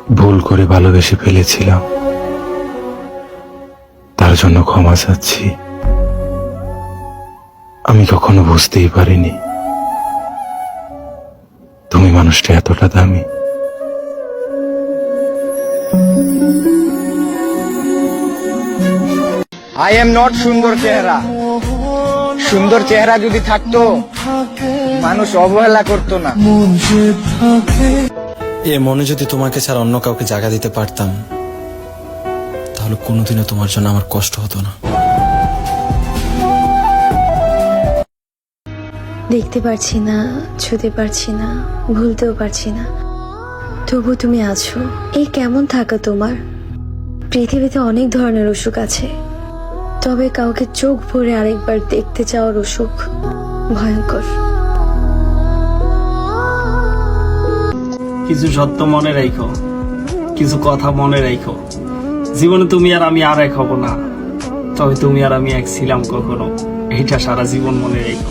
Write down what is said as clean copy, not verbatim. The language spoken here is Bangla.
ভুল করে ভালোবেসে ফেলেছিলাম, তার জন্য ক্ষমা চাচ্ছি। আমি কখনো বুঝতেই পারিনি তুমি মানুষটা এতটা দামি। আই এম নট সুন্দর চেহারা। সুন্দর চেহারা যদি থাকতো মানুষ অবহেলা করতো না। এ মনে যদি তোমাকে ছাড়া অন্য কাউকে জায়গা দিতে পারতাম, তাহলে কোনোদিনও তোমার জন্য আমার কষ্ট হতো না। দেখতে পারছি না, ছুঁতে পারছি না, ভুলতেও পারছি না, তবু তুমি আছো। এই কেমন থাকা তোমার? পৃথিবীতে অনেক ধরনের অসুখ আছে, তবে কাউকে চোখ ভরে আরেকবার দেখতে চাওয়ার অসুখ ভয়ঙ্কর। কিছু সত্য মনে রাখো, কিছু কথা মনে রাখো। জীবনে তুমি আর আমি আর এক হব না, তবে তুমি আর আমি এক ছিলাম কখনো। এটা সারা জীবন মনে রাখো।